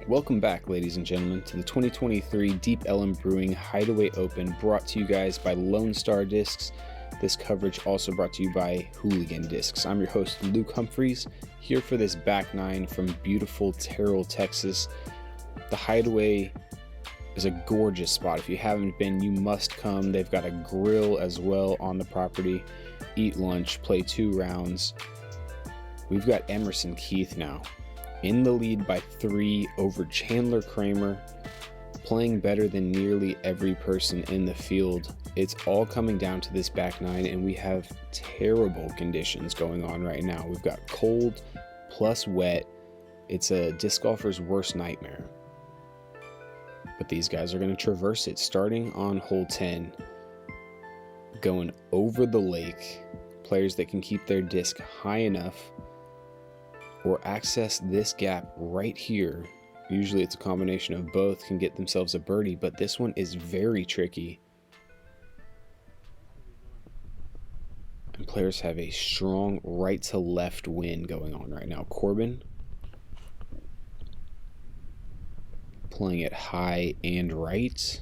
Welcome back, ladies and gentlemen, to the 2023 Deep Ellum Brewing Hideaway Open, brought to you guys by LoneStar Discs. This coverage also brought to you by Hooligan Discs. I'm your host, Luke Humphreys, here for this back nine from beautiful Terrell, Texas. The Hideaway is a gorgeous spot. If you haven't been, you must come. They've got a grill as well on the property. Eat lunch, play 2 rounds. We've got Emerson Keith now in the lead by 3 over Chandler Kramer, playing better than nearly every person in the field. It's all coming down to this back nine, and we have terrible conditions going on right now. We've got cold plus wet. It's a disc golfer's worst nightmare. But these guys are going to traverse it, starting on hole 10, going over the lake. Players that can keep their disc high enough or access this gap right here, usually it's a combination of both, can get themselves a birdie, but this one is very tricky. And players have a strong right to left wind going on right now. Corbin playing it high and right.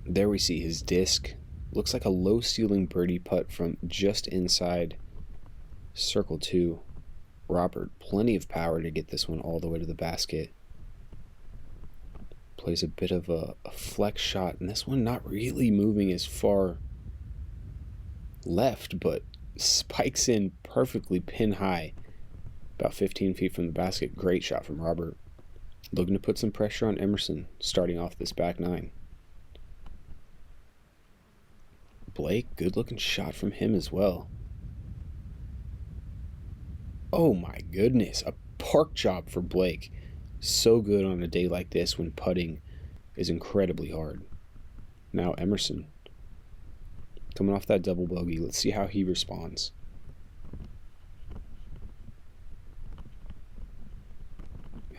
There we see his disc. Looks like a low ceiling birdie putt from just inside circle 2. Robert, plenty of power to get this one all the way to the basket. Plays a bit of a flex shot, and this one not really moving as far left, but spikes in perfectly pin high, about 15 feet from the basket. Great shot from Robert. Looking to put some pressure on Emerson, starting off this back nine. Blake, good looking shot from him as well. Oh my goodness, a park job for Blake. So good on a day like this when putting is incredibly hard. Now Emerson, coming off that double bogey. Let's see how he responds.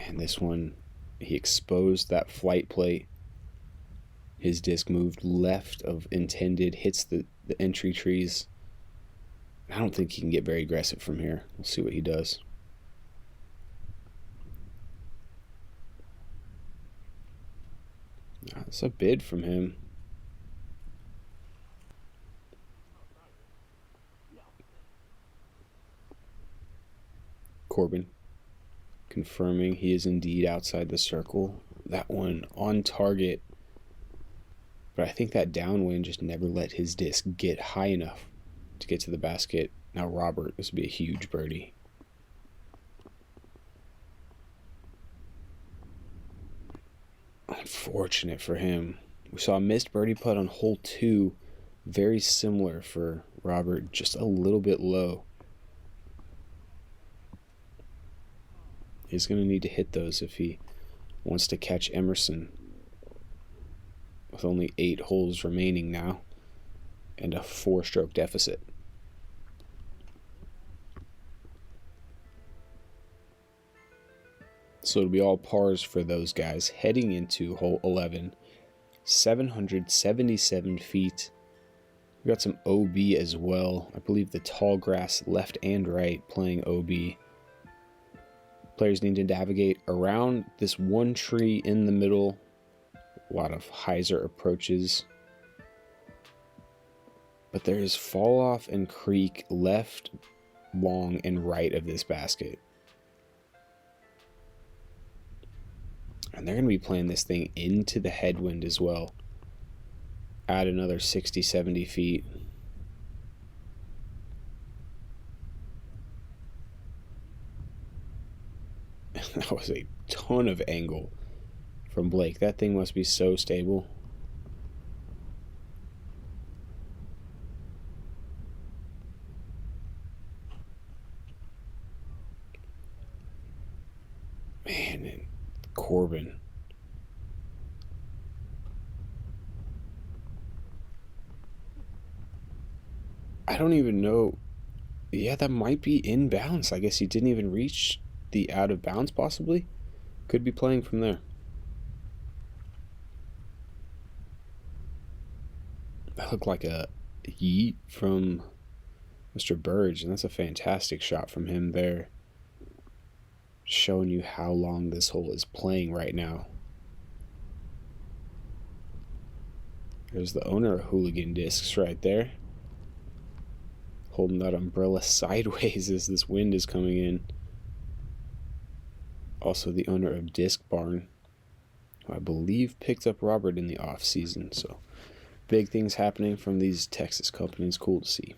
And this one, he exposed that flight plate. His disc moved left of intended, hits the entry trees. I don't think he can get very aggressive from here. We'll see what he does. That's a bid from him. Corbin confirming he is indeed outside the circle. That one on target. But I think that downwind just never let his disc get high enough to get to the basket. Now Robert, this would be a huge birdie. Unfortunate for him. We saw a missed birdie putt on hole 2. Very similar for Robert, just a little bit low. He's going to need to hit those if he wants to catch Emerson, with only 8 holes remaining now and a 4-stroke deficit. So it'll be all pars for those guys heading into hole 11. 777 feet. We got some OB as well. I believe the tall grass left and right playing OB. Players need to navigate around this one tree in the middle. A lot of hyzer approaches. But there is fall off and creek left, long, and right of this basket. And they're going to be playing this thing into the headwind as well. Add another 60, 70 feet. That was a ton of angle from Blake. That thing must be so stable. Man, and Corbin. I don't even know. Yeah, that might be in bounds. I guess he didn't even reach the out of bounds, possibly. Could be playing from there. That looked like a yeet from Mr. Burge, and that's a fantastic shot from him there. Showing you how long this hole is playing right now. There's the owner of Hooligan Discs right there, holding that umbrella sideways as this wind is coming in. Also the owner of Disc Barn, who I believe picked up Robert in the off season. So big things happening from these Texas companies. Cool to see.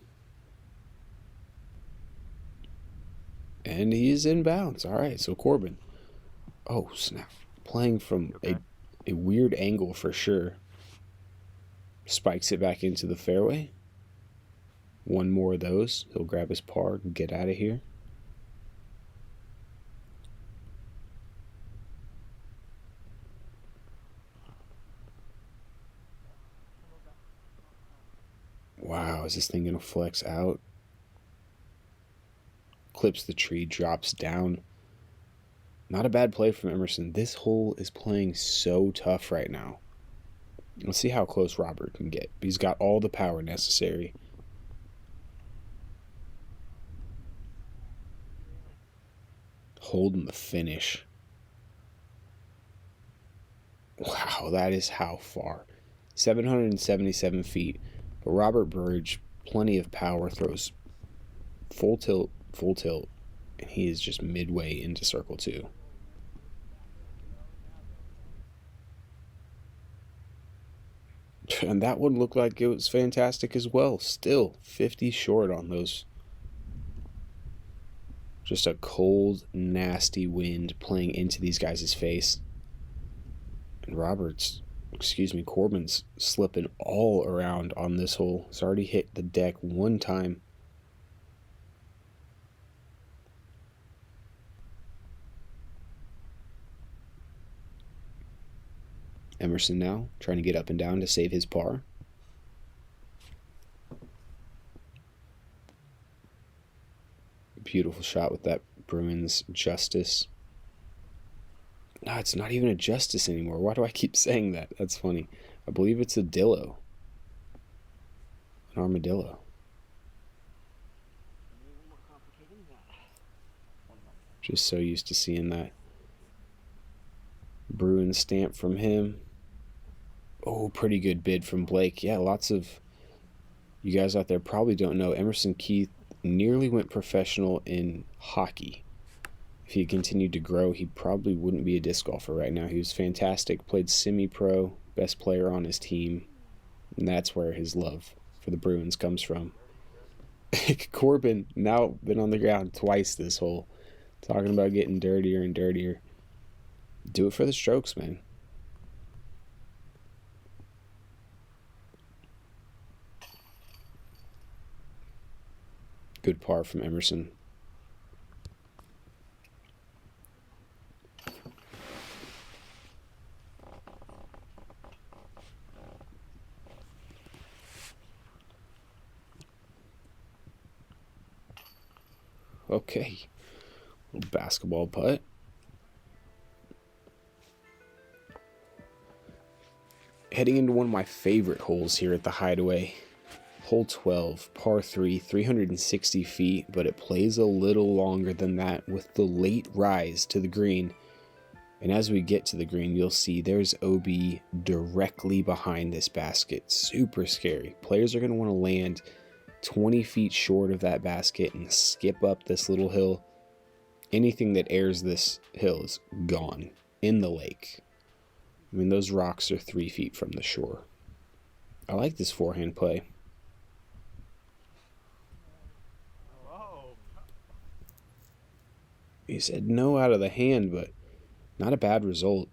And he is inbounds. All right, so Corbin. Oh, snap. Playing from a weird angle for sure. Spikes it back into the fairway. One more of those. He'll grab his par and get out of here. Wow, is this thing going to flex out? Clips the tree, drops down. Not a bad play from Emerson. This hole is playing so tough right now. Let's see how close Robert can get. He's got all the power necessary. Holding the finish. Wow, that is how far. 777 feet. But Robert Burge, plenty of power, throws full tilt, and he is just midway into circle 2. And that one looked like it was fantastic as well. Still 50 short on those. Just a cold, nasty wind playing into these guys' face. And Corbin's slipping all around on this hole. He's already hit the deck one time. Emerson now trying to get up and down to save his par. Beautiful shot with that Bruins Justice. No, it's not even a Justice anymore. Why do I keep saying that? That's funny. I believe it's a Dillo. An armadillo. Just so used to seeing that Bruin stamp from him. Oh, pretty good bid from Blake. Yeah, lots of you guys out there probably don't know. Emerson Keith nearly went professional in hockey. If he had continued to grow, he probably wouldn't be a disc golfer right now. He was fantastic, played semi-pro, best player on his team, and that's where his love for the Bruins comes from. Corbin, now been on the ground twice this hole, talking about getting dirtier and dirtier. Do it for the strokes, man. Good par from Emerson. Okay. Little basketball putt. Heading into one of my favorite holes here at the Hideaway. Hole 12, par 3, 360 feet, but it plays a little longer than that with the late rise to the green. And as we get to the green, you'll see there's OB directly behind this basket. Super scary. Players are going to want to land 20 feet short of that basket and skip up this little hill. Anything that airs this hill is gone in the lake. I mean, those rocks are 3 feet from the shore. I like this forehand play. He said no out of the hand, but not a bad result.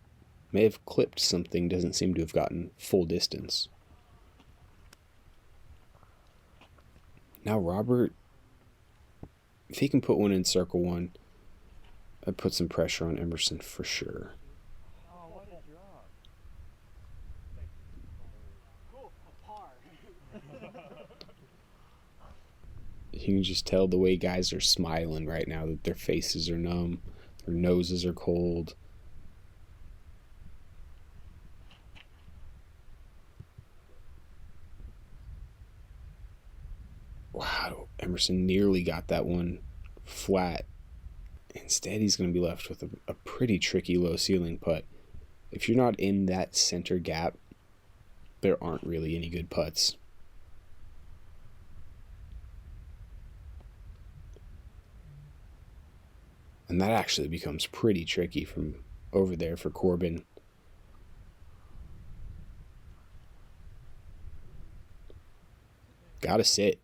May have clipped something, doesn't seem to have gotten full distance. Now Robert, if he can put one in circle 1, I'd put some pressure on Emerson for sure. Oh, what a drop. Cool, a par. You can just tell the way guys are smiling right now, that their faces are numb, their noses are cold. Wow, Emerson nearly got that one flat. Instead, he's going to be left with a pretty tricky low ceiling putt. If you're not in that center gap, there aren't really any good putts. And that actually becomes pretty tricky from over there for Corbin. Gotta sit.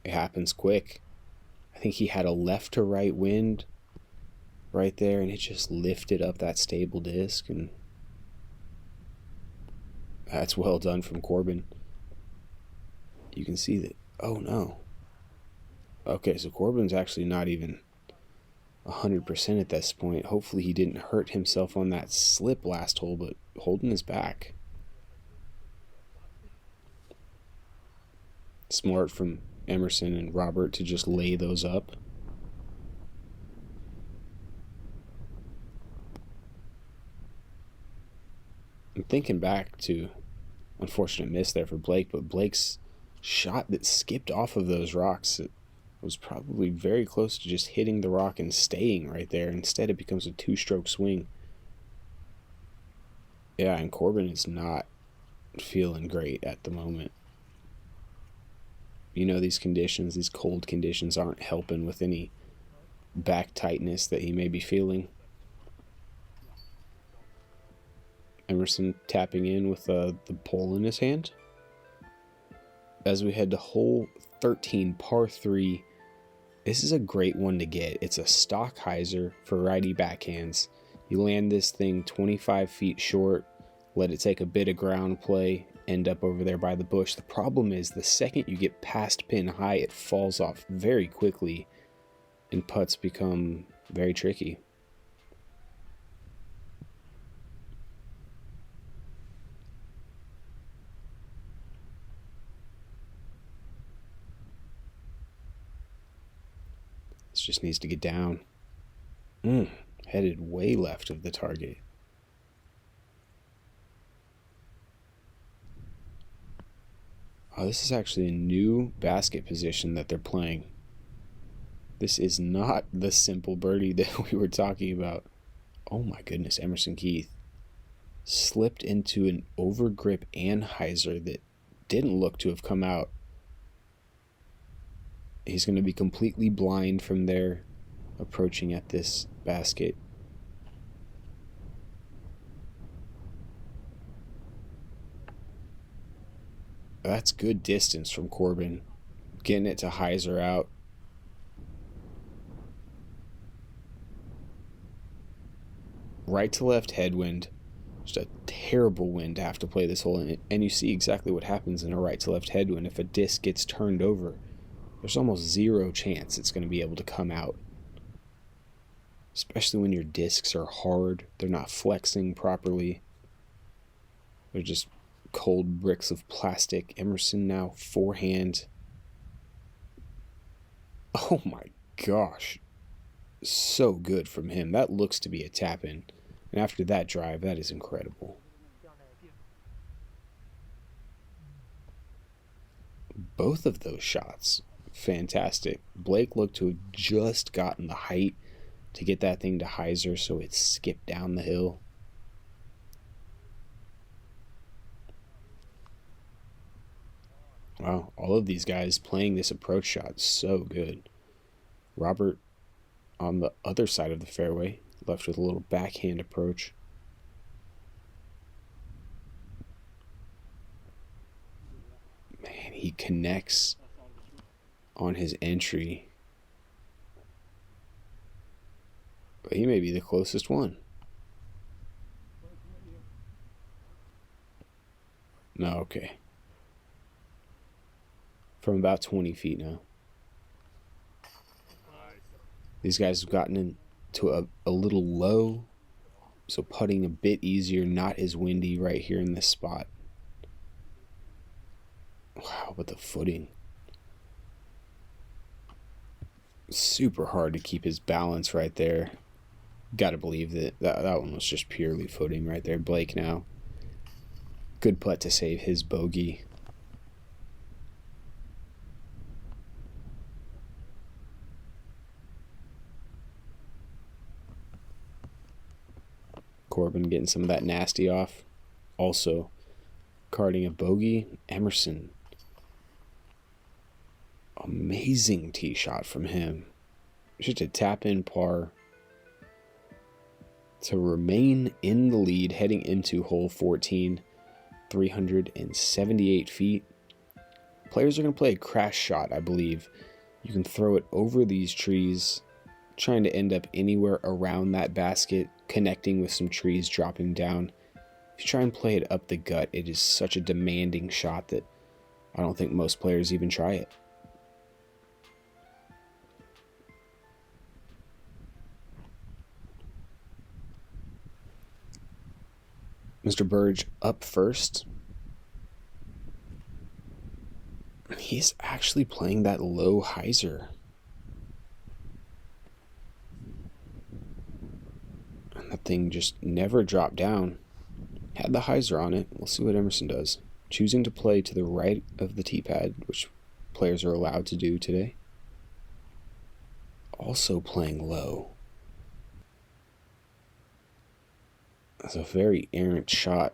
It happens quick. I think he had a left to right wind right there, and it just lifted up that stable disc, and that's well done from Corbin. You can see that. Oh no. Okay, so Corbin's actually not even 100% at this point. Hopefully he didn't hurt himself on that slip last hole, but holding his back. Smart from Emerson and Robert to just lay those up. I'm thinking back to unfortunate miss there for Blake, but Blake's shot that skipped off of those rocks, it was probably very close to just hitting the rock and staying right there. Instead, it becomes a two-stroke swing. Yeah, and Corbin is not feeling great at the moment. You know, these conditions, these cold conditions aren't helping with any back tightness that he may be feeling. Emerson tapping in with the pole in his hand. As we head to hole 13, par 3, this is a great one to get. It's a stock hyzer for righty backhands. You land this thing 25 feet short, let it take a bit of ground play, end up over there by the bush. The problem is the second you get past pin high, it falls off very quickly, and putts become very tricky. This just needs to get down. Headed way left of the target. Oh, this is actually a new basket position that they're playing. This is not the simple birdie that we were talking about. Oh my goodness, Emerson Keith slipped into an overgrip anhyzer that didn't look to have come out. He's going to be completely blind from there, approaching at this basket. That's good distance from Corbin. Getting it to hyzer out. Right to left headwind. Just a terrible wind to have to play this hole in it. And you see exactly what happens in a right to left headwind. If a disc gets turned over, there's almost zero chance it's going to be able to come out. Especially when your discs are hard. They're not flexing properly. They're just cold bricks of plastic. Emerson now forehand. Oh my gosh. So good from him. That looks to be a tap in. And after that drive, that is incredible. Both of those shots, fantastic. Blake looked to have just gotten the height to get that thing to hyzer, so it skipped down the hill. Wow, all of these guys playing this approach shot so good. Robert on the other side of the fairway, left with a little backhand approach. Man, he connects on his entry. But he may be the closest one. No, okay. From about 20 feet now. These guys have gotten into a little low, so putting a bit easier, not as windy right here in this spot. Wow, but the footing. Super hard to keep his balance right there. Gotta believe that one was just purely footing right there. Blake now. Good putt to save his bogey. Corbin getting some of that nasty off. Also, carding a bogey. Emerson. Amazing tee shot from him. Just a tap-in par to remain in the lead heading into hole 14, 378 feet. Players are going to play a crash shot, I believe. You can throw it over these trees, trying to end up anywhere around that basket, connecting with some trees, dropping down. If you try and play it up the gut, it is such a demanding shot that I don't think most players even try it. Mr. Burge up first. He's actually playing that low hyzer. And that thing just never dropped down. Had the hyzer on it. We'll see what Emerson does. Choosing to play to the right of the tee pad, which players are allowed to do today. Also playing low. That's a very errant shot,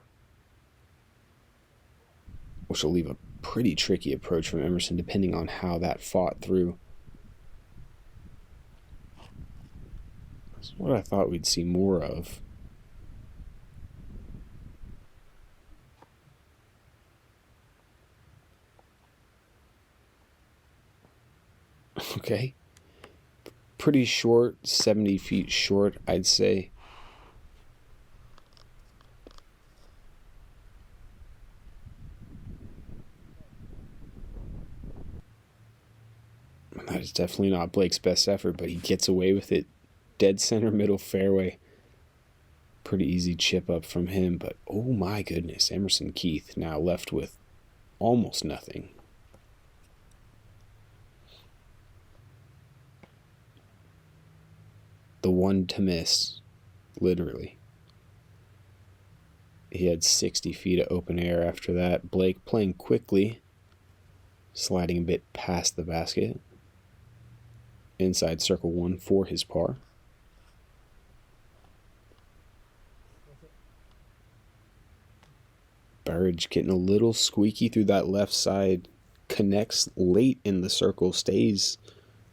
which will leave a pretty tricky approach from Emerson depending on how that fought through. That's what I thought we'd see more of. Okay. Pretty short, 70 feet short, I'd say. That is definitely not Blake's best effort, but he gets away with it. Dead center middle fairway. Pretty easy chip up from him, but oh my goodness, Emerson Keith now left with almost nothing. The one to miss, literally. He had 60 feet of open air after that. Blake playing quickly, sliding a bit past the basket. Inside circle one for his par. Burge getting a little squeaky through that left side. Connects late in the circle. Stays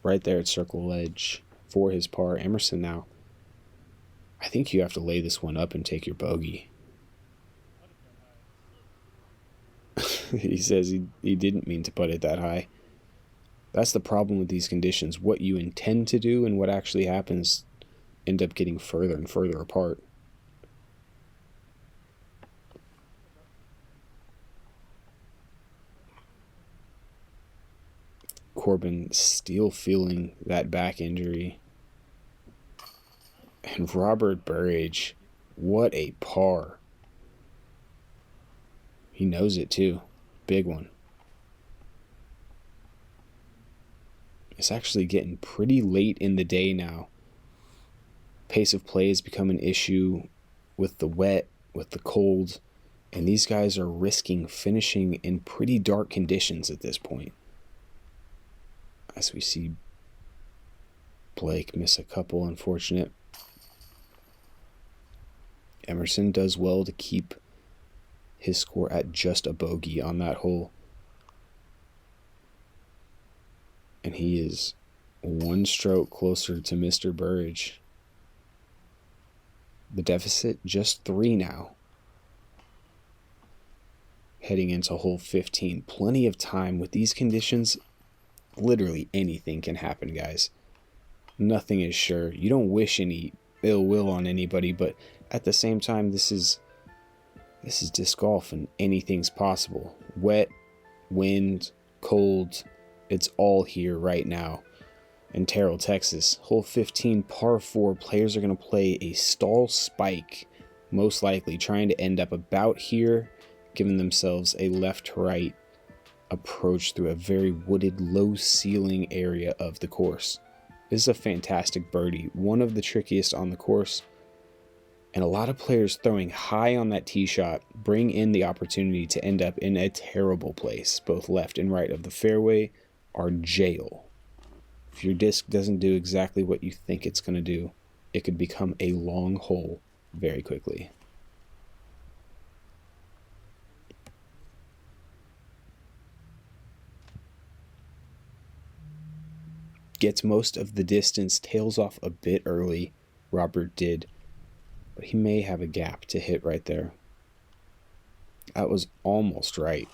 right there at circle edge for his par. Emerson now. I think you have to lay this one up and take your bogey. He says he didn't mean to put it that high. That's the problem with these conditions. What you intend to do and what actually happens end up getting further and further apart. Corbin still feeling that back injury. And Robert Burridge, what a par. He knows it too. Big one. It's actually getting pretty late in the day now. Pace of play has become an issue with the wet, with the cold, and these guys are risking finishing in pretty dark conditions at this point. As we see Blake miss a couple, unfortunate. Emerson does well to keep his score at just a bogey on that hole. And he is one stroke closer to Mr. Burridge. The deficit just 3 now. Heading into hole 15. Plenty of time. With these conditions, literally anything can happen, guys. Nothing is sure. You don't wish any ill will on anybody, but at the same time, this is disc golf and anything's possible. Wet, wind, cold, it's all here right now in Terrell, Texas. Hole 15, par 4. Players are going to play a stall spike, most likely trying to end up about here, giving themselves a left-to-right approach through a very wooded, low-ceiling area of the course. This is a fantastic birdie, one of the trickiest on the course. And a lot of players throwing high on that tee shot bring in the opportunity to end up in a terrible place. Both left and right of the fairway are jail. If your disc doesn't do exactly what you think it's going to do, it could become a long hole very quickly. Gets most of the distance, tails off a bit early, Robert did, but he may have a gap to hit right there. That was almost right.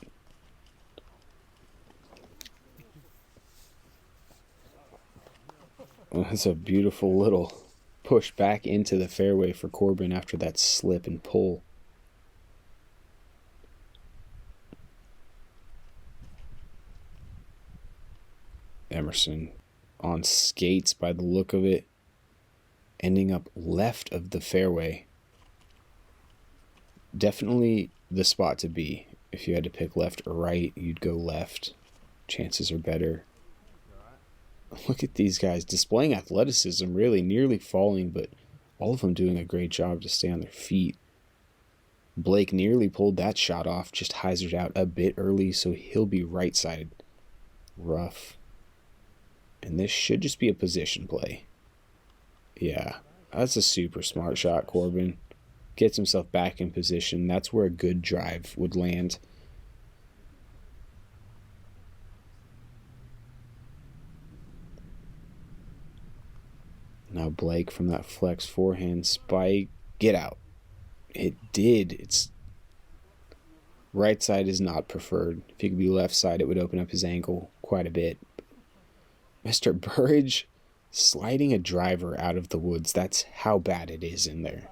Well, that's a beautiful little push back into the fairway for Corbin after that slip and pull. Emerson on skates by the look of it, ending up left of the fairway. Definitely the spot to be. If you had to pick left or right, you'd go left. Chances are better. Look at these guys displaying athleticism, really nearly falling, but all of them doing a great job to stay on their feet. Blake nearly pulled that shot off, just hyzered out a bit early, so he'll be right-sided. Rough. And this should just be a position play. Yeah, that's a super smart shot, Corbin. Gets himself back in position. That's where a good drive would land. Now Blake from that flex forehand spike. Get out. It did. It's right side is not preferred. If he could be left side, it would open up his ankle quite a bit. Mr. Burridge sliding a driver out of the woods. That's how bad it is in there.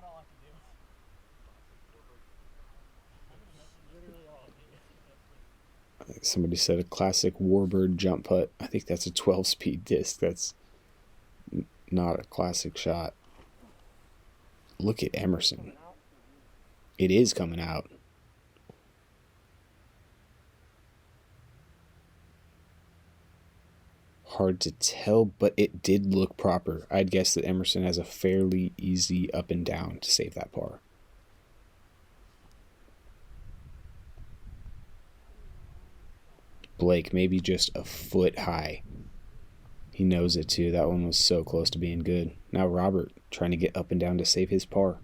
Somebody said a classic Warbird jump putt. I think that's a 12-speed disc. That's not a classic shot. Look at Emerson. It is coming out. Hard to tell, but it did look proper. I'd guess that Emerson has a fairly easy up and down to save that par. Blake maybe just a foot high. He knows it too. That one was so close to being good. Now Robert trying to get up and down to save his par.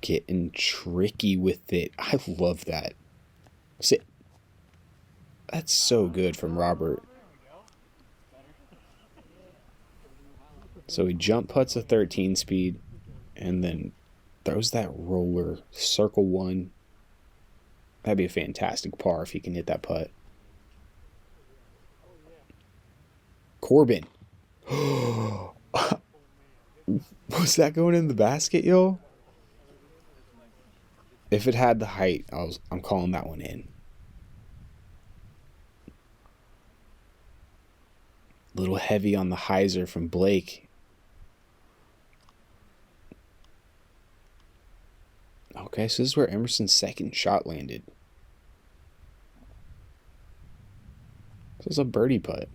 Getting tricky with it. I love that. Sit. That's so good from Robert. So he jump putts a 13 speed and then throws that roller, circle one. That'd be a fantastic par if he can hit that putt. Corbin. Was that going in the basket, yo? If it had the height, I'm calling that one in. A little heavy on the hyzer from Blake. Okay, so this is where Emerson's second shot landed. This is a birdie putt.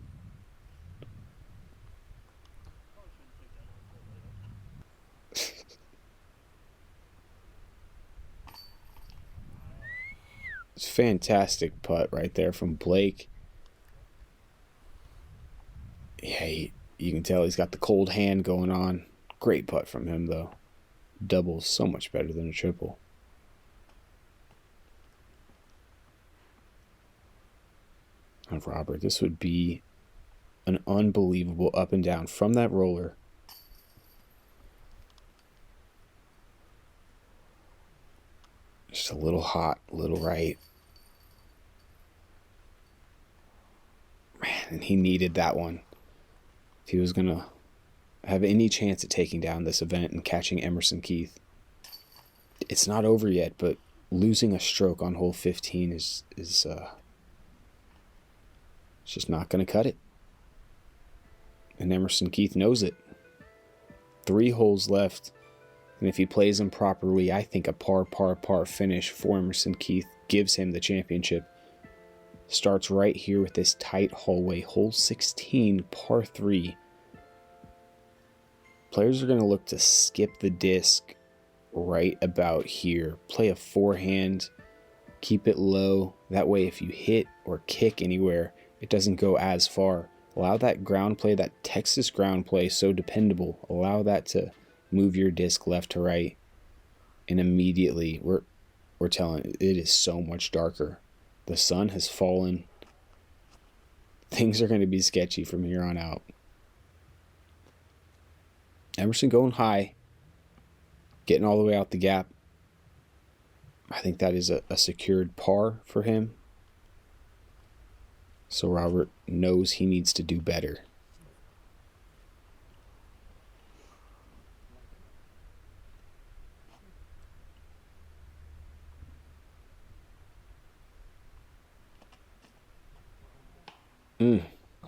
It's a fantastic putt right there from Blake. Yeah, you can tell he's got the cold hand going on. Great putt from him, though. Double's so much better than a triple. And Robert, this would be an unbelievable up and down from that roller. Just a little hot, a little right. Man, and he needed that one. If he was going to have any chance at taking down this event and catching Emerson Keith. It's not over yet, but losing a stroke on hole 15 is it's just not going to cut it. And Emerson Keith knows it. 3 holes left, and if he plays them properly, I think a par finish for Emerson Keith gives him the championship. Starts right here with this tight hallway. Hole 16, par 3. Players are going to look to skip the disc right about here. Play a forehand. Keep it low. That way if you hit or kick anywhere, it doesn't go as far. Allow that ground play, that Texas ground play, so dependable. Allow that to move your disc left to right. And immediately, we're telling it is so much darker. The sun has fallen. Things are going to be sketchy from here on out. Emerson going high, getting all the way out the gap. I think that is a secured par for him. So Robert knows he needs to do better.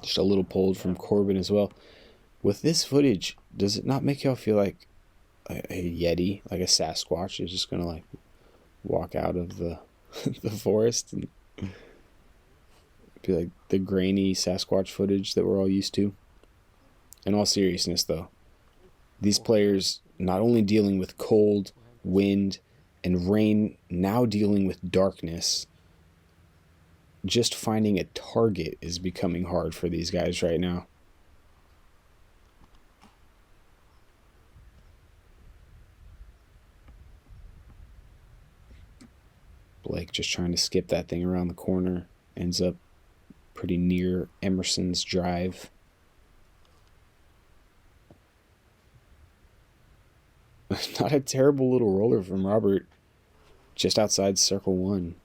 Just a little pulled from Corbin as well. With this footage, does it not make y'all feel like a Yeti, like a Sasquatch, is just going to like walk out of the the forest and be like the grainy Sasquatch footage that we're all used to? In all seriousness, though, these players not only dealing with cold, wind, and rain, now dealing with darkness. Just finding a target is becoming hard for these guys right now. Blake just trying to skip that thing around the corner. Ends up pretty near Emerson's drive. Not a terrible little roller from Robert. Just outside circle one.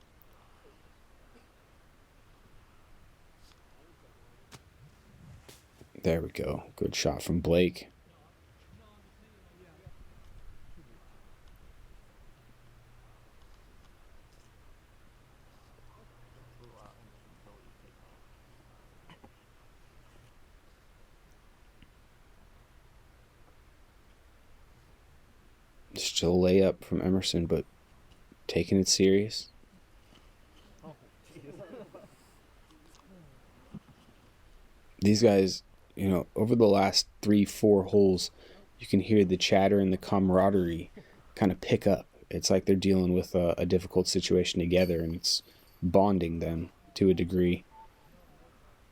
There we go. Good shot from Blake. Still a layup from Emerson, but taking it serious. These guys, you know, over the last 3-4 holes, you can hear the chatter and the camaraderie kind of pick up. It's like they're dealing with a difficult situation together, and it's bonding them to a degree.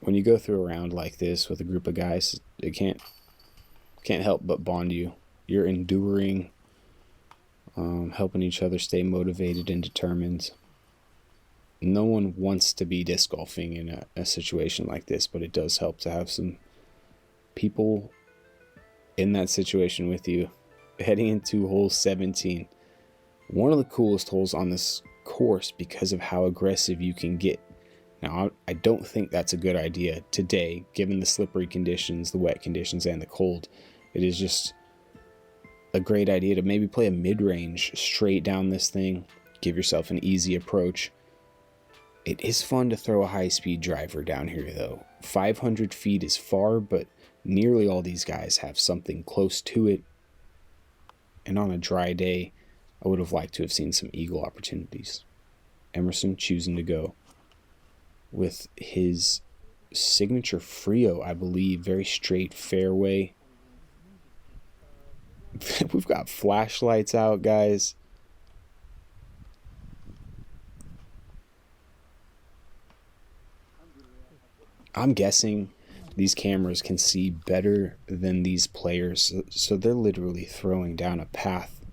When you go through a round like this with a group of guys, it can't help but bond you. You're enduring, helping each other stay motivated and determined. No one wants to be disc golfing in a situation like this, but it does help to have some people in that situation with you. Heading into hole 17, one of the coolest holes on this course because of how aggressive you can get. Now, I don't think that's a good idea today, given the slippery conditions, the wet conditions, and the cold. It is just a great idea to maybe play a mid-range straight down this thing. Give yourself an easy approach. It is fun to throw a high-speed driver down here, though. 500 feet is far, but nearly all these guys have something close to it. And on a dry day, I would have liked to have seen some eagle opportunities. Emerson choosing to go with his signature Frio, I believe. Very straight fairway. We've got flashlights out, guys. I'm guessing these cameras can see better than these players, so they're literally throwing down a path,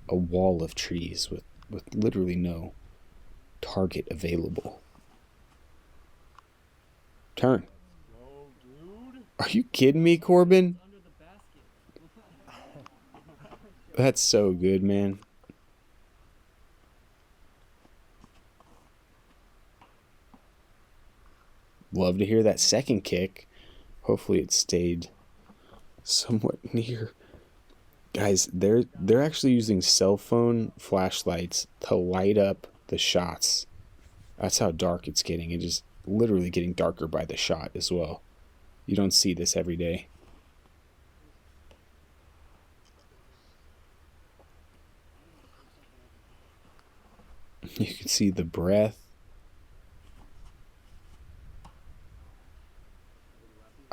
a wall of trees with literally no target available. Turn. Are you kidding me, Corbin? That's so good, man. Love to hear that second kick. Hopefully it stayed somewhat near. Guys, they're actually using cell phone flashlights to light up the shots. That's how dark it's getting. It is literally getting darker by the shot as well. You don't see this every day. You can see the breath.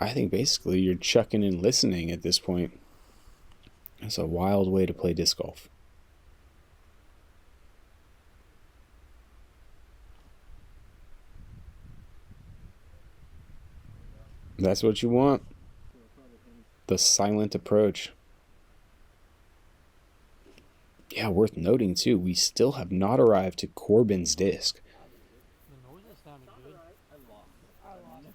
I think basically you're chucking and listening at this point. It's a wild way to play disc golf. That's what you want. The silent approach. Yeah, worth noting too, we still have not arrived to Corbin's disc. The noises sounded good. I lost.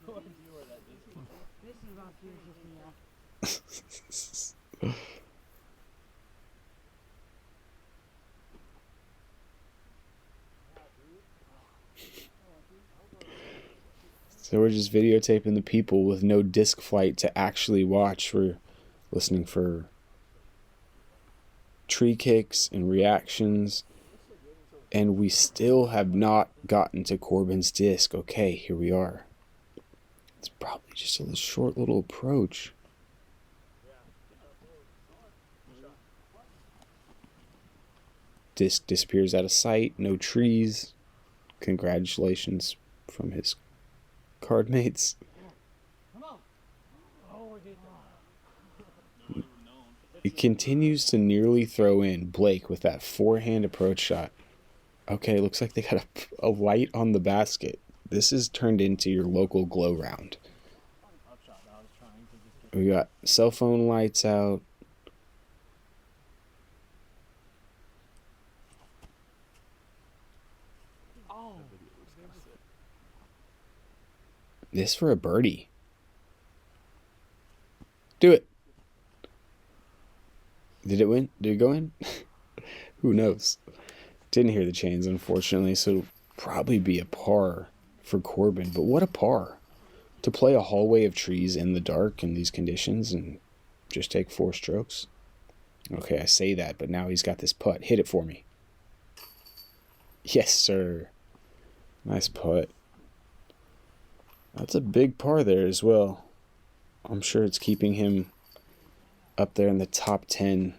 No idea where that disc is. This is about to just me out. So we're just videotaping the people with no disc flight to actually watch. We're listening for tree kicks and reactions. And we still have not gotten to Corbin's disc. Okay, here we are. It's probably just a short little approach. Disc disappears out of sight. No trees. Congratulations from his card mates. He continues to nearly throw in Blake with that forehand approach shot. Okay, looks like they got a light on the basket. This is turned into your local glow round. We got cell phone lights out. This for a birdie. Do it. Did it win? Did it go in? Who knows? Didn't hear the chains, unfortunately, so it'll probably be a par for Corbin. But what a par. To play a hallway of trees in the dark in these conditions and just take 4 strokes. Okay, I say that, but now he's got this putt. Hit it for me. Yes, sir. Nice putt. That's a big par there as well. I'm sure it's keeping him up there in the top 10.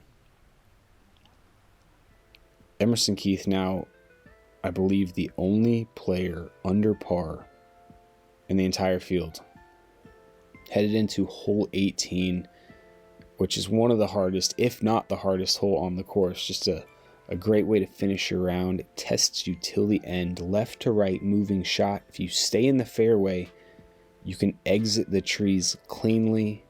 Emerson Keith now, I believe, the only player under par in the entire field. Headed into hole 18, which is one of the hardest, if not the hardest hole on the course. Just a great way to finish your round. It tests you till the end. Left to right moving shot. If you stay in the fairway, you can exit the trees cleanly.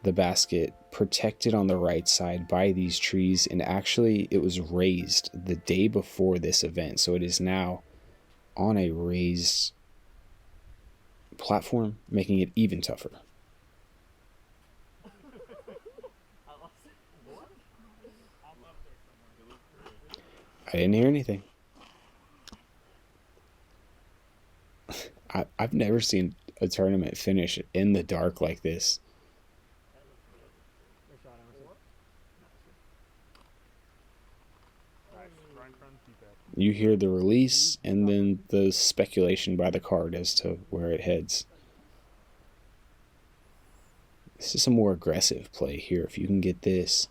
The basket protected on the right side by these trees, and actually it was raised the day before this event, so it is now on a raised platform, making it even tougher. I didn't hear anything. I've never seen a tournament finish in the dark like this. You hear the release and then the speculation by the card as to where it heads. This is a more aggressive play here. If you can get this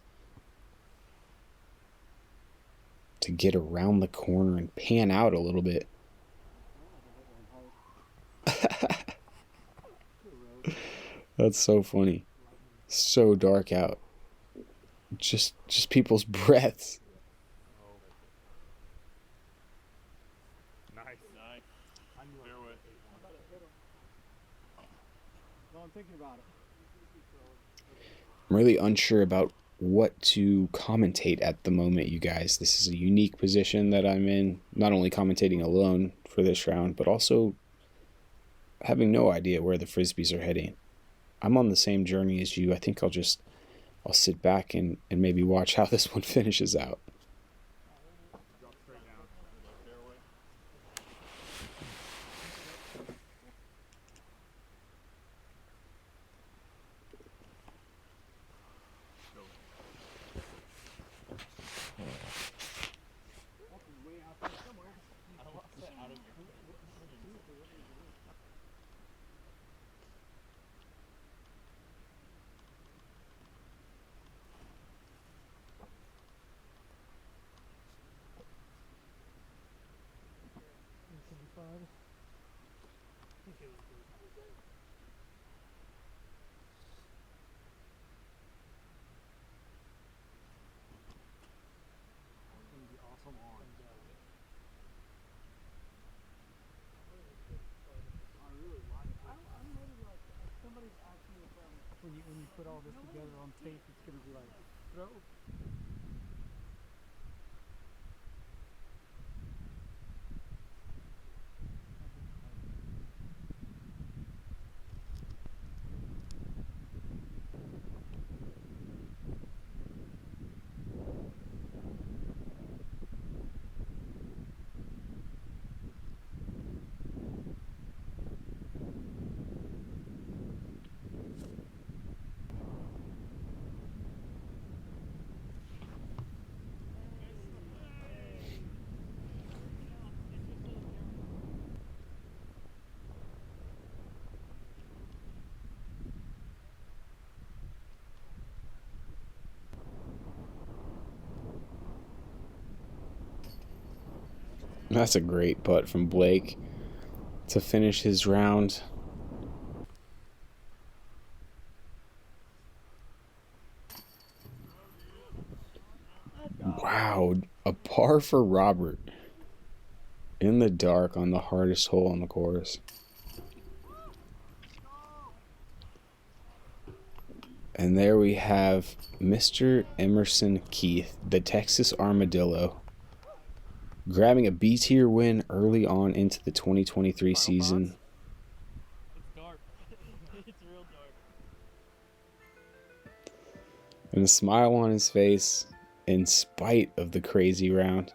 to get around the corner and pan out a little bit. That's so funny. So dark out. Just people's breaths. Nice. I'm thinking about it. I'm really unsure about what to commentate at the moment, you guys. This is a unique position that I'm in, not only commentating alone for this round, but also having no idea where the Frisbees are heading. I'm on the same journey as you. I think I'll sit back and maybe watch how this one finishes out. put all this together on tape, it's gonna be like, throw. That's a great putt from Blake to finish his round. Wow, a par for Robert in the dark on the hardest hole on the course. And there we have Mr. Emerson Keith, the Texas Armadillo, grabbing a B-tier win early on into the 2023 season. It's dark. It's real dark. And a smile on his face in spite of the crazy round.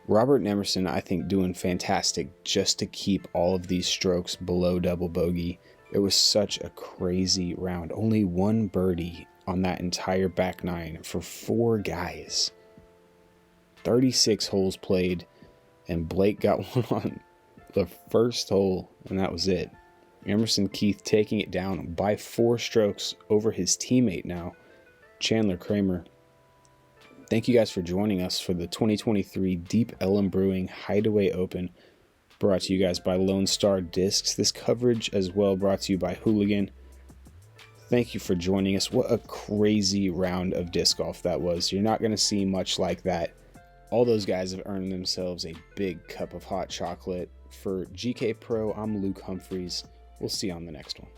Robert and Emerson, I think, doing fantastic just to keep all of these strokes below double bogey. It was such a crazy round. Only one birdie on that entire back nine for 4 guys. 36 holes played, and Blake got one on the first hole, and that was it. Emerson Keith taking it down by 4 strokes over his teammate now, Chandler Kramer. Thank you guys for joining us for the 2023 Deep Ellum Brewing Hideaway Open, brought to you guys by LoneStar Discs. This coverage as well brought to you by Hooligan. Thank you for joining us. What a crazy round of disc golf that was. You're not going to see much like that. All those guys have earned themselves a big cup of hot chocolate. For GK Pro, I'm Luke Humphreys. We'll see you on the next one.